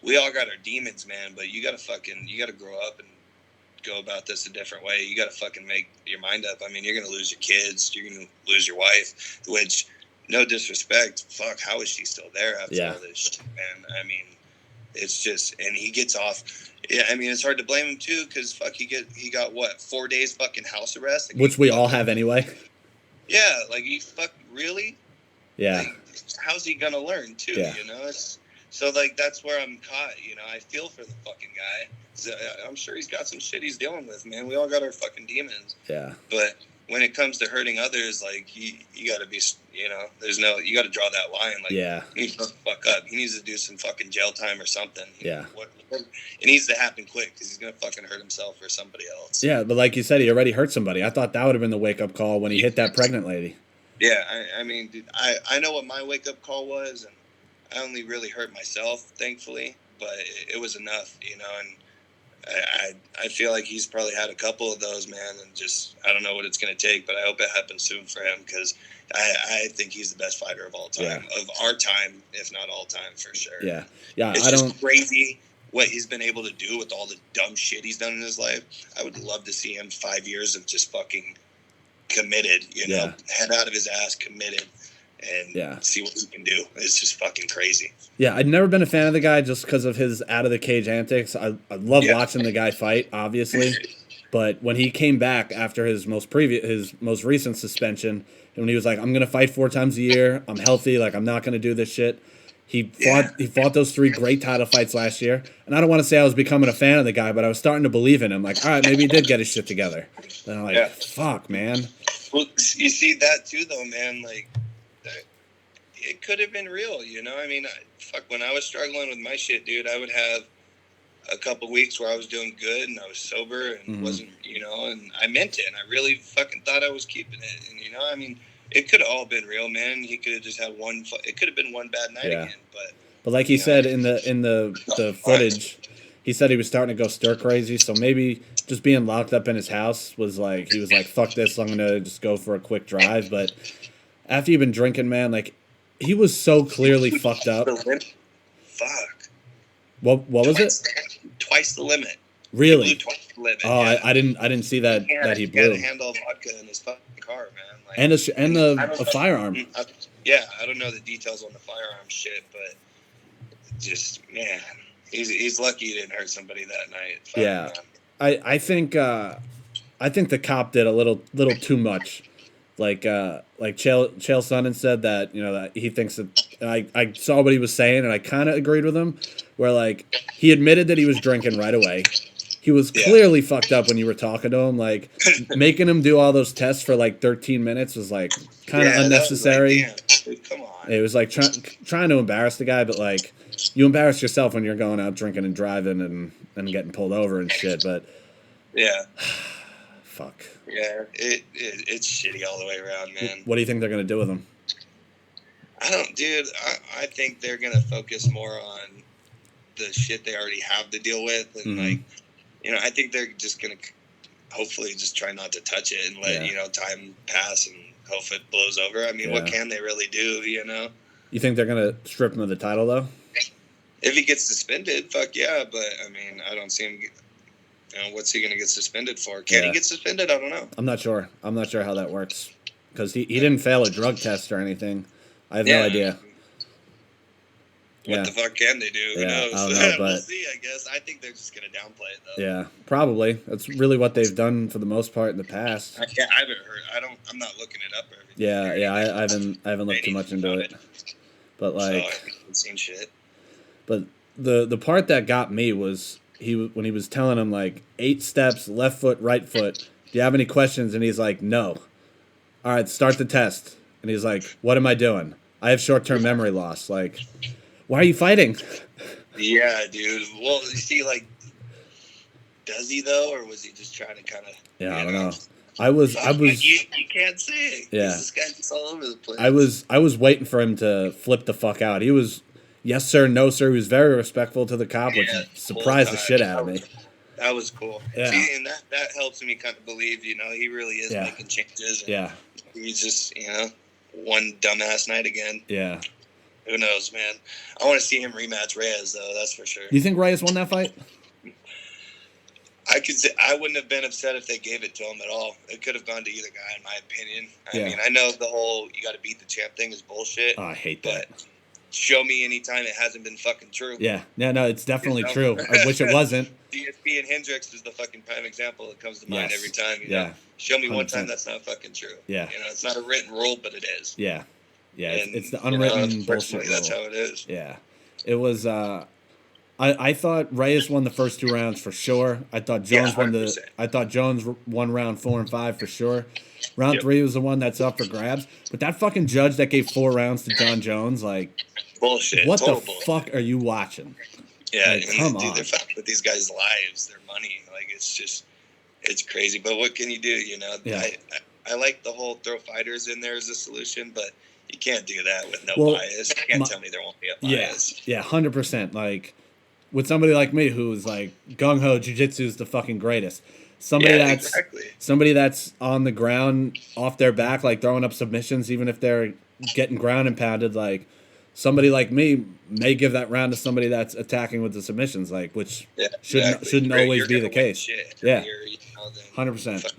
we all got our demons, man, but you got to grow up and go about this a different way. You got to fucking make your mind up. I mean, you're going to lose your kids. You're going to lose your wife, which, no disrespect, fuck, how is she still there after all this shit, man? I mean, it's just, and he gets off. Yeah, I mean, it's hard to blame him, too, because, fuck, he got, 4 days fucking house arrest? Which we all have anyway. Yeah, like he really. Yeah. Like, how's he gonna learn too? Yeah. You know, so like that's where I'm caught. You know, I feel for the fucking guy. So, I'm sure he's got some shit he's dealing with, man. We all got our fucking demons. Yeah. But when it comes to hurting others, like you got to be, you know, you got to draw that line. Like, yeah, he needs to fuck up. He needs to do some fucking jail time or something. Yeah. It needs to happen quick because he's gonna fucking hurt himself or somebody else. Yeah, but like you said, he already hurt somebody. I thought that would have been the wake up call when he hit that pregnant lady. Yeah, I mean, dude, I know what my wake up call was, and I only really hurt myself, thankfully, but it was enough, you know. And I feel like he's probably had a couple of those, man, and just I don't know what it's gonna take, but I hope it happens soon for him because I think he's the best fighter of all time, of our time, if not all time, for sure. Yeah. It's just crazy what he's been able to do with all the dumb shit he's done in his life. I would love to see him 5 years of just fucking committed, you know, head out of his ass, committed, and see what he can do. It's just fucking crazy. Yeah, I'd never been a fan of the guy just because of his out of the cage antics. I love watching the guy fight, obviously, but when he came back after his most recent suspension, and when he was like, "I'm gonna fight 4 times a year. I'm healthy. Like I'm not gonna do this shit." He fought those 3 great title fights last year, and I don't want to say I was becoming a fan of the guy, but I was starting to believe in him. Like, all right, maybe he did get his shit together. And I'm like, fuck, man. Well, you see that too, though, man. Like, it could have been real, you know? I mean, when I was struggling with my shit, dude, I would have a couple weeks where I was doing good and I was sober and wasn't, you know, and I meant it. And I really fucking thought I was keeping it. And, you know, I mean, it could have all been real, man. He could have just had it could have been one bad night again. But like he said in the footage, he said he was starting to go stir crazy. So maybe just being locked up in his house was like, he was like, fuck this, I'm going to just go for a quick drive. But after you've been drinking, man, like, he was so clearly fucked up. Fuck. What was it? Twice the limit. Really? He blew twice the limit. Oh, yeah. I didn't see that he blew. He had a handle of vodka in his fucking car, man. Like, and a firearm. I don't know the details on the firearm shit, but just, man, he's lucky he didn't hurt somebody that night. Fuck, yeah. Man. I think the cop did a little too much. Like Chael Sonnen said that, you know, that he thinks that I saw what he was saying and I kind of agreed with him, where like he admitted that he was drinking right away. He was clearly fucked up when you were talking to him. Like making him do all those tests for like 13 minutes was like kind of unnecessary. Dude, come on. It was like trying to embarrass the guy, but like you embarrass yourself when you're going out drinking and driving and getting pulled over and shit. But fuck. Yeah, it's shitty all the way around, man. What do you think they're gonna do with him? I think they're gonna focus more on the shit they already have to deal with, and like, you know, I think they're just gonna hopefully just try not to touch it and let you know time pass and hope it blows over. I mean, what can they really do? You know? You think they're gonna strip him of the title though? If he gets suspended, fuck yeah. But I mean, I don't see him. You know, what's he going to get suspended for? Can he get suspended? I don't know. I'm not sure how that works because he didn't fail a drug test or anything. I have no idea. What the fuck can they do? Who knows? I don't know, but we'll see, I guess. I think they're just going to downplay it, though. Yeah, probably. That's really what they've done for the most part in the past. I haven't heard. I'm not looking it up or I everything. haven't looked too much into it. But like, so I haven't seen shit. But the part that got me was when he was telling him like 8 steps, left foot, right foot. Do you have any questions? And he's like, no. All right, start the test. And he's like, what am I doing? I have short-term memory loss. Like, why are you fighting? Yeah, dude. Well, you see, like, does he though, or was he just trying to kind of? Yeah, I don't know. I was. You can't say. Yeah. This guy's just all over the place. I was waiting for him to flip the fuck out. He was, yes sir, no sir. He was very respectful to the cop, which surprised the shit out of me. That was cool. Yeah. See, and that helps me kind of believe, you know, he really is making changes. And he's just, you know, one dumbass night again. Yeah. Who knows, man? I want to see him rematch Reyes, though. That's for sure. You think Reyes won that fight? I could say I wouldn't have been upset if they gave it to him at all. It could have gone to either guy, in my opinion. I mean, I know the whole you got to beat the champ thing is bullshit. Oh, I hate that. show me anytime it hasn't been fucking true. Yeah. No, it's definitely true. I wish it wasn't. DSP and Hendrix is the fucking prime example that comes to mind every time. You yeah. know? Show me 100%. One time that's not fucking true. Yeah. You know, it's not a written rule, but it is. Yeah. Yeah. And, it's the unwritten bullshit rule. That's how it is. Yeah. It was. I thought Reyes won the first 2 rounds for sure. I thought Jones won round 4 and 5 for sure. Round 3 was the one that's up for grabs. But that fucking judge that gave 4 rounds to Jon Jones, like, bullshit. What the fuck are you watching? Yeah, like, come on. They're fucking with these guys' lives, their money. Like, it's crazy. But what can you do? You know, I like the whole throw fighters in there as a solution, but you can't do that with no bias. You can't tell me there won't be a bias. Yeah, 100%. Like, with somebody like me who's like gung ho, jiu-jitsu is the fucking greatest. Somebody that's on the ground off their back, like throwing up submissions, even if they're getting ground and pounded, like somebody like me may give that round to somebody that's attacking with the submissions, like which shouldn't always be the case. Yeah, 100%.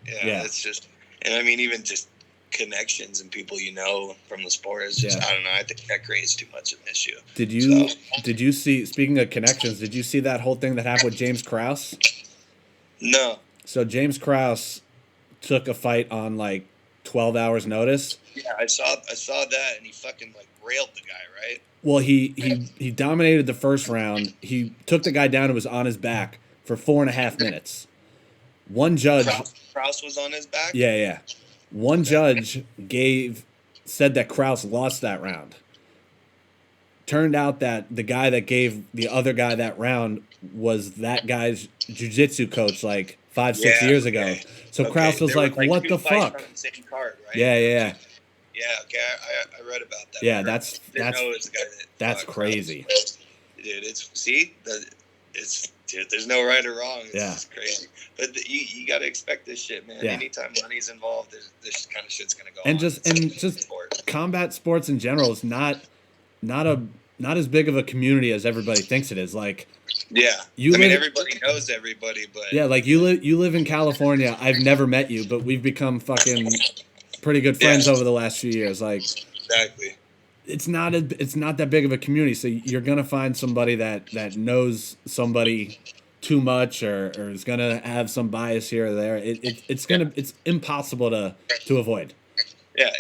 Yeah, it's just, and I mean, even just connections and people you know from the sport is just I don't know. I think that creates too much of an issue. Did you see? Speaking of connections, did you see that whole thing that happened with James Krause? No. So James Krause took a fight on like 12 hours notice. Yeah, I saw that, and he fucking like railed the guy, right? Well, he dominated the first round. He took the guy down and was on his back for 4.5 minutes. One judge. Krause was on his back? Yeah. One judge said that Krause lost that round. Turned out that the guy that gave the other guy that round was that guy's jiu-jitsu coach like 5-6 years ago. So Krause was like, what the fuck? On the same card, right? Yeah. Yeah, okay, I read about that. Yeah, that's crazy. Dude, there's no right or wrong. It's just crazy. But you got to expect this shit, man. Yeah. Anytime money's involved, this kind of shit's gonna go and on. Just combat sports in general is not as big of a community as everybody thinks it is. Like, everybody knows everybody, but like you live in California. I've never met you, but we've become fucking pretty good friends over the last few years. Like, exactly. It's not that big of a community, so you're gonna find somebody that knows somebody too much or is gonna have some bias here or there. It's impossible to avoid. Yeah,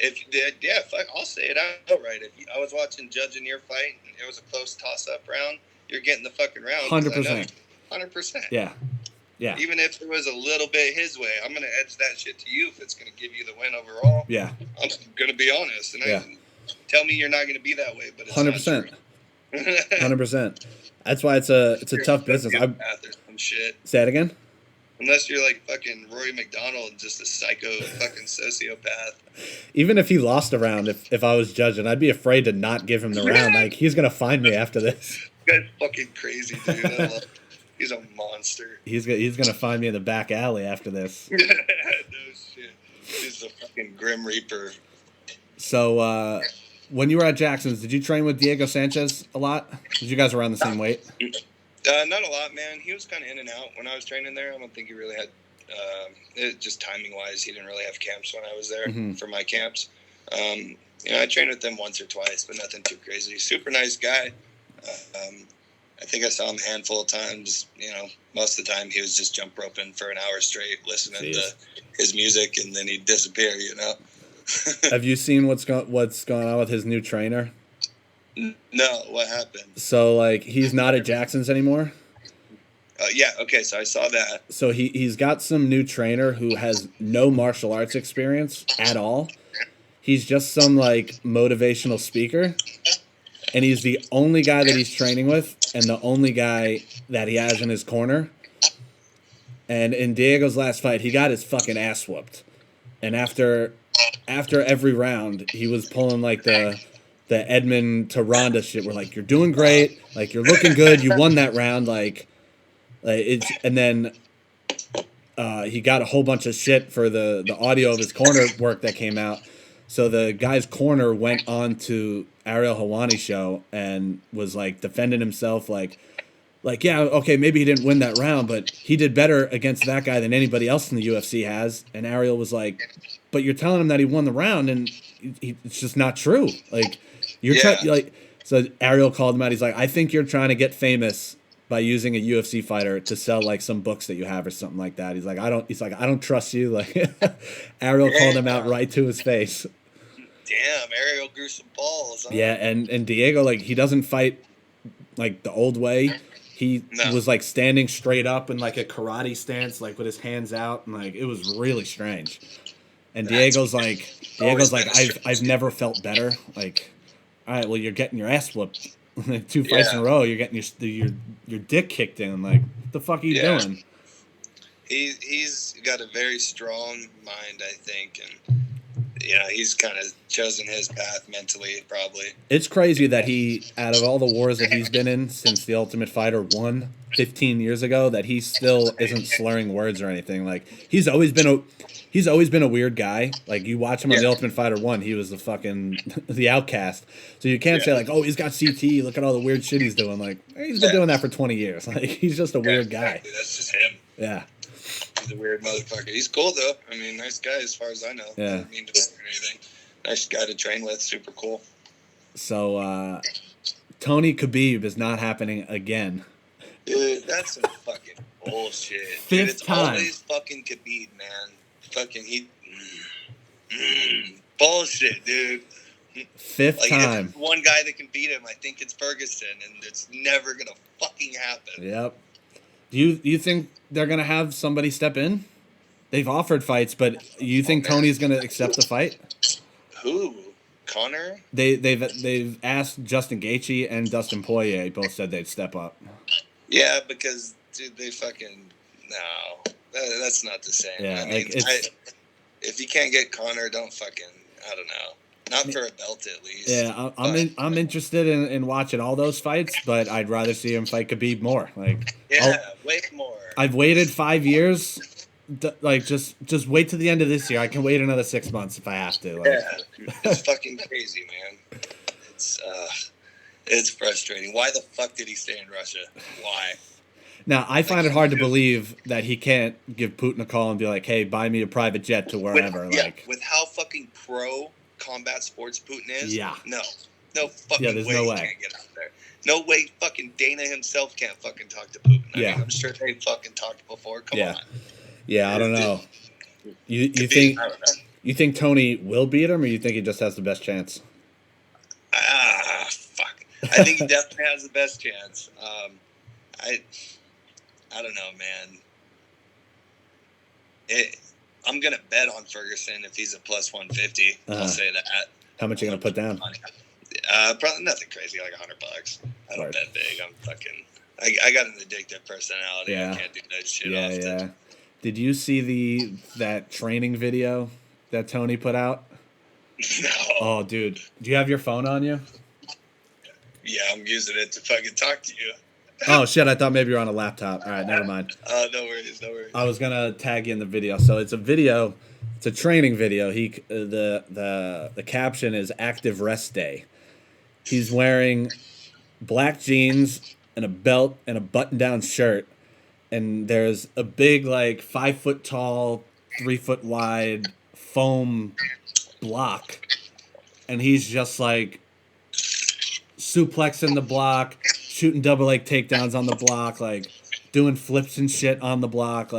I'll say it outright. If I was watching judging your fight and it was a close toss-up round, you're getting the fucking round. 100%. 100%. Yeah. Even if it was a little bit his way, I'm gonna edge that shit to you if it's gonna give you the win overall. Yeah. I'm gonna be honest, and tell me you're not gonna be that way, but it's 100%. 100%. That's why it's a tough business. Some shit. Say it again. Unless you're like fucking Rory McDonald, just a psycho fucking sociopath. Even if he lost a round, if I was judging, I'd be afraid to not give him the round. Like, he's gonna find me after this. This guy's fucking crazy, dude. He's a monster. He's gonna find me in the back alley after this. No shit. He's a fucking Grim Reaper. So, when you were at Jackson's, did you train with Diego Sanchez a lot? Because you guys were around the same weight. Not a lot, man. He was kind of in and out when I was training there. I don't think he really had, just timing-wise, he didn't really have camps when I was there for my camps. I trained with him once or twice, but nothing too crazy. Super nice guy. I think I saw him a handful of times. Most of the time he was just jump roping for an hour straight, listening to his music, and then he'd disappear, Have you seen what's going on with his new trainer? No, what happened? So, like, he's not at Jackson's anymore? Yeah, okay, so I saw that. So he's got some new trainer who has no martial arts experience at all. He's just some, like, motivational speaker. And he's the only guy that he's training with and the only guy that he has in his corner. And in Diego's last fight, he got his fucking ass whooped. And after every round, he was pulling, like, the Edmund to Ronda shit. We're like, you're doing great. Like, you're looking good. You won that round. Like it's, and then he got a whole bunch of shit for the audio of his corner work that came out. So the guy's corner went on to Ariel Helwani's show and was like defending himself. Like, yeah, okay, maybe he didn't win that round, but he did better against that guy than anybody else in the UFC has. And Ariel was like, but you're telling him that he won the round, and it's just not true. Like, So Ariel called him out. He's like, I think you're trying to get famous by using a UFC fighter to sell like some books that you have or something like that. He's like, I don't trust you. Like Ariel called him out right to his face. Damn, Ariel grew some balls. Huh? Yeah, and Diego, like, he doesn't fight like the old way. He was like standing straight up in like a karate stance, like with his hands out, and like it was really strange. And Diego's like, I've never felt better. Like, all right, well, you're getting your ass whooped. 2 fights in a row, you're getting your dick kicked in. Like, what the fuck are you doing? He's got a very strong mind, I think, and he's kind of chosen his path mentally, probably. It's crazy that he, out of all the wars that he's been in since The Ultimate Fighter won 15 years ago, that he still isn't slurring words or anything. Like, he's always been a weird guy. Like, you watch him on The Ultimate Fighter 1, he was the outcast. So you can't say like, oh, he's got CT, look at all the weird shit he's doing. Like, he's been doing that for 20 years. Like, he's just a weird guy. That's just him. Yeah. He's a weird motherfucker. He's cool though. I mean, nice guy as far as I know. Yeah. I don't mean to say anything. Nice guy to train with. Super cool. So Tony Khabib is not happening again. Dude, that's some fucking bullshit. Fifth time. Always fucking Khabib, man. Fucking bullshit, dude. Fifth time. If one guy that can beat him, I think it's Ferguson, and it's never gonna fucking happen. Yep. Do you think they're gonna have somebody step in? They've offered fights, but you think Tony's gonna accept the fight? Who? Connor? They've asked Justin Gaethje and Dustin Poirier. Both said they'd step up. Yeah, because dude, they fucking no. That's not the same. Yeah, I mean, if you can't get Connor, don't fucking. I don't know. Not for a belt, at least. Yeah, I'm interested in watching all those fights, but I'd rather see him fight Khabib more. Like, way more. I've waited 5 years. Like, just wait to the end of this year. I can wait another 6 months if I have to. Like. It's fucking crazy, man. It's frustrating. Why the fuck did he stay in Russia? Why? Now, I find it hard to believe that he can't give Putin a call and be like, "Hey, buy me a private jet to wherever." With how fucking pro combat sports Putin is. Yeah. No fucking way. No way. He can't get out there. No way. Fucking Dana himself can't fucking talk to Putin. I mean, I'm sure they fucking talked before. Come on. Yeah, I don't know. You think Tony will beat him, or you think he just has the best chance? Fuck. I think he definitely has the best chance. I don't know, man. I'm gonna bet on Ferguson if he's a plus 150. I'll say that. How much are you gonna put down? Probably nothing crazy, like $100. I don't bet big. I'm fucking. I got an addictive personality. I can't do that shit often. Yeah. Did you see that training video that Tony put out? No. Oh, dude, do you have your phone on you? Yeah, I'm using it to fucking talk to you. Oh shit! I thought maybe you were on a laptop. All right, never mind. No worries. I was gonna tag you in the video. So it's a video. It's a training video. The caption is "Active Rest Day." He's wearing black jeans and a belt and a button-down shirt, and there's a big 5 foot tall, 3 foot wide foam block, and he's just suplexing the block, shooting double leg takedowns on the block, doing flips and shit on the block.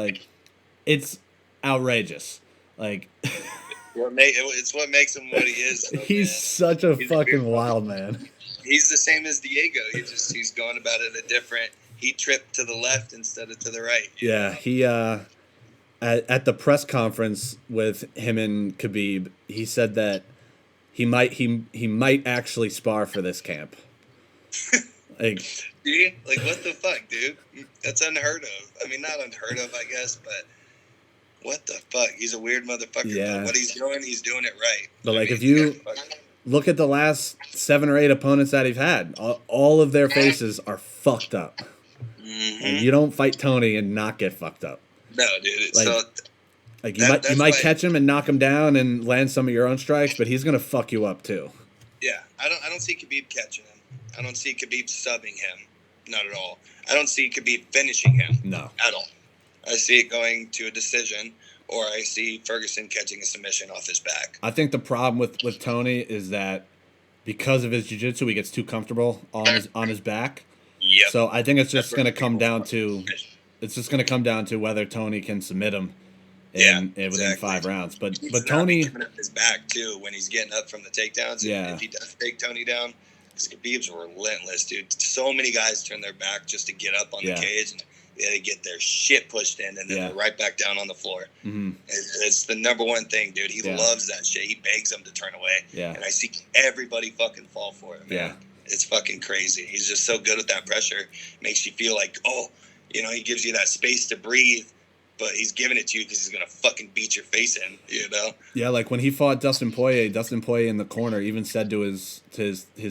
It's outrageous. It's what makes him what he is. Though, he's such a fucking wild man. He's the same as Diego. He's going about it a different. He tripped to the left instead of to the right. Yeah, he at the press conference with him and Khabib, he said that he might actually spar for this camp. Dude, what the fuck, dude? That's unheard of. I mean, not unheard of, I guess, but what the fuck? He's a weird motherfucker. Yeah. But what he's doing it right. But if you look at the last 7 or 8 opponents that he's had, all of their faces are fucked up. Mm-hmm. And you don't fight Tony and not get fucked up. No, dude. You might catch him and knock him down and land some of your own strikes, but he's gonna fuck you up too. Yeah, I don't see Khabib catching him. I don't see Khabib subbing him. Not at all. I don't see Khabib finishing him. No. At all. I see it going to a decision, or I see Ferguson catching a submission off his back. I think the problem with Tony is that because of his jiu-jitsu, he gets too comfortable on his back. Yep. So I think it's That's just going to where come people down fucking to finish. whether Tony can submit him Yeah, within exactly. 5 rounds. But He's but not Tony, giving up his back too when he's getting up from the takedowns. Yeah. If he does take Tony down, because Khabib's relentless, dude. So many guys turn their back just to get up on Yeah. the cage, and they get their shit pushed in, and then Yeah. they're right back down on the floor. mhm, It's the number one thing, dude. He Yeah. loves that shit. He begs them to turn away, yeah, and I see everybody fucking fall for it, man. Yeah. It's fucking crazy. He's just so good with that pressure. Makes you feel like, he gives you that space to breathe, but he's giving it to you because he's going to fucking beat your face in, yeah. Like when he fought Dustin Poirier in the corner even said to his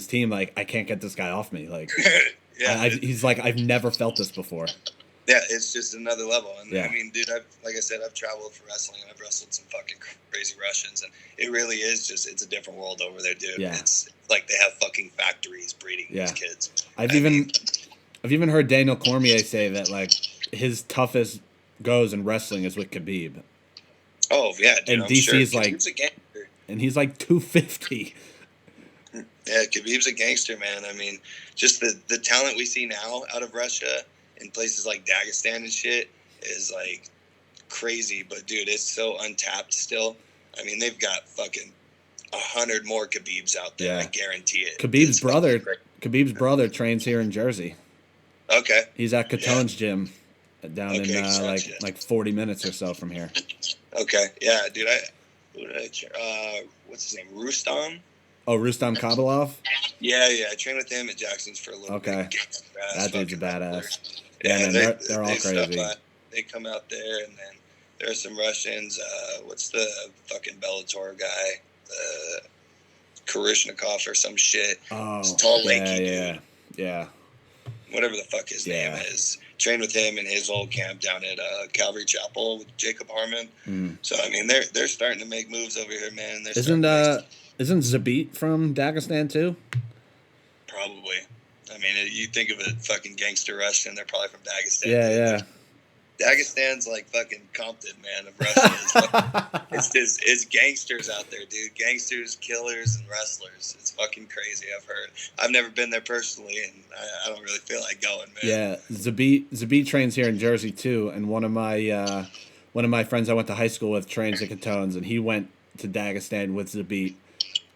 team, like, I can't get this guy off me. Like, Yeah. he's like, I've never felt this before. Yeah, it's just another level. And Yeah. I mean, dude, like I said, I've traveled for wrestling, and I've wrestled some fucking crazy Russians, and it really is it's a different world over there, dude. Yeah. It's like they have fucking factories breeding Yeah. these kids. I've even heard Daniel Cormier say that, like, his toughest goes in wrestling is with Khabib, Oh yeah, dude. And I'm DC's sure. like- Khabib's a gangster. and he's like 250. Yeah, Khabib's a gangster, man. I mean, just the talent we see now out of Russia in places like Dagestan and shit is like crazy. But dude, it's so untapped still. I mean, they've got fucking 100 more Khabibs out there. Yeah. I guarantee it. Khabib's It's brother fucking Khabib's brother trains here in Jersey. crazy. Okay. He's at Catone's gym down Okay, in gotcha. like 40 minutes or so from here. Okay. Yeah, dude. What's his name? Rustam. Oh, Rustam Kabalov? Yeah. I trained with him at Jackson's for a little Okay. bit. That dude's a badass. Yeah, man, they're all they crazy. They come out there, and then there are some Russians. What's the fucking Bellator guy? Karishnikov or some shit. Oh, He's a tall, lanky yeah. Whatever the fuck his Yeah. name is. Trained with him in his old camp down at Calvary Chapel with Jacob Harmon. Mm. So I mean, they're starting to make moves over here, man. They're Isn't Zabit from Dagestan too? probably. I mean, you think of a fucking gangster Russian, they're probably from Dagestan. Yeah. Dagestan's like fucking Compton, man, of Russia. It's gangsters out there, dude. Gangsters, killers, and wrestlers. It's fucking crazy. I've heard. I've never been there personally, and I don't really feel like going, man. Yeah, Zabit trains here in Jersey too, and one of my friends I went to high school with trains at Catone's, and he went to Dagestan with Zabit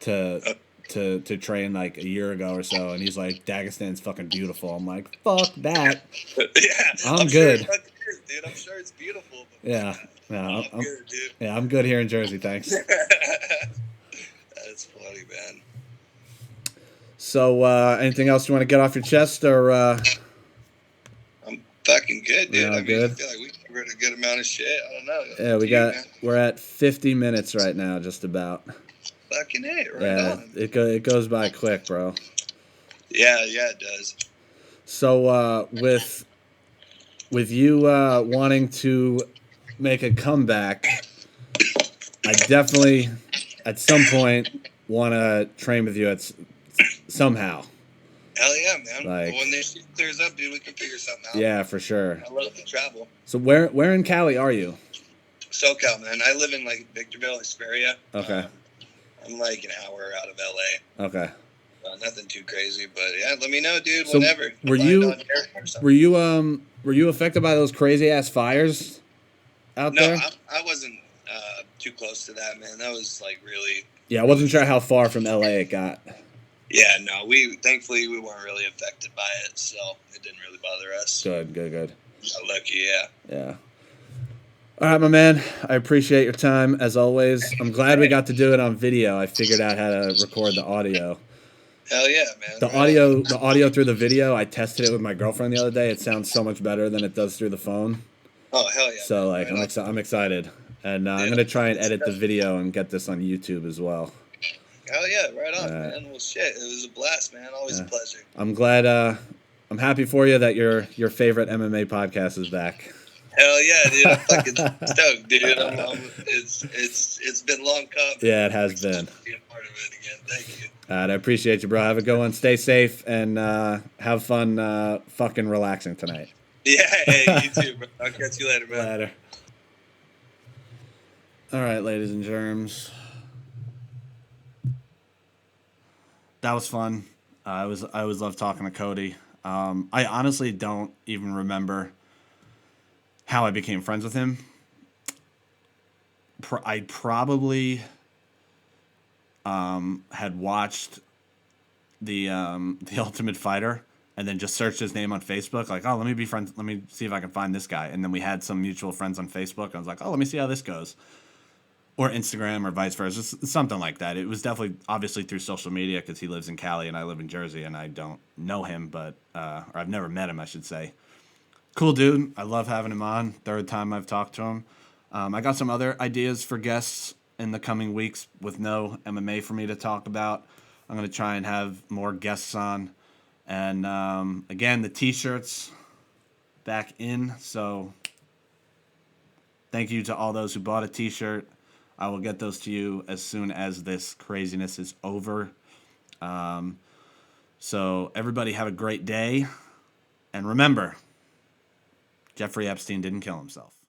to train like a year ago or so, and he's like, Dagestan's fucking beautiful. I'm like, fuck that. Yeah, I'm sure good. it fucking is, dude. I'm sure it's beautiful. But Yeah, no, I'm good, dude. yeah, I'm good here in Jersey, thanks. That's funny, man. So, anything else you want to get off your chest, or? I'm fucking good, dude. Yeah, I mean, good. I feel like we covered a good amount of shit. I don't know. Yeah, we're at 50 minutes right now, just about. Fucking it, right Yeah, on. it goes by quick, bro. Yeah, it does. So, with you wanting to make a comeback, I definitely at some point want to train with you somehow. Hell yeah, man. Like- When this shit clears up, dude, we can figure something out. Yeah, for sure. I love to travel. So where in Cali are you? SoCal, man. I live in like Victorville, Hesperia. Okay. I'm like an hour out of LA. Okay. Nothing too crazy, but yeah, let me know, dude. So whenever. were Find you- on Air or something. Were you affected by those crazy ass fires out No, there? I wasn't too close to that, man. That was like really. Yeah, I wasn't sure how far from LA it got. Yeah, no. Thankfully we weren't really affected by it, so it didn't really bother us. Good. Got lucky, yeah. Yeah. All right, my man. I appreciate your time as always. I'm glad we got to do it on video. I figured out how to record the audio. Hell yeah, man. The audio through the video, I tested it with my girlfriend the other day. It sounds so much better than it does through the phone. Oh hell yeah. So man. like Right on. I'm excited, and I'm Yeah. gonna try and edit the video and get this on YouTube as well. Hell yeah, right on, Alright. man. Well, shit, it was a blast, man. Always a Yeah. pleasure. I'm glad. I'm happy for you that your favorite MMA podcast is back. Hell yeah, dude. I'm fucking stoked, dude. It's been long coming. Yeah, it has been. Be a part of it again. Thank you. All right, I appreciate you, bro. Have a good one. Stay safe and have fun fucking relaxing tonight. Yeah, hey, you too, bro. I'll catch you later, man. Later. All right, ladies and germs. That was fun. I always love talking to Cody. I honestly don't even remember how I became friends with him. I probably had watched the Ultimate Fighter and then just searched his name on Facebook. Like, oh, let me be friends. Let me see if I can find this guy. And then we had some mutual friends on Facebook. I was like, oh, let me see how this goes. Or Instagram or vice versa, something like that. It was definitely, obviously, through social media because he lives in Cali and I live in Jersey and I don't know him, but or I've never met him, I should say. Cool dude. I love having him on. Third time I've talked to him. I got some other ideas for guests in the coming weeks with no MMA for me to talk about. I'm going to try and have more guests on. And again, the t-shirts back in. So thank you to all those who bought a t-shirt. I will get those to you as soon as this craziness is over. So everybody have a great day. And remember, Jeffrey Epstein didn't kill himself.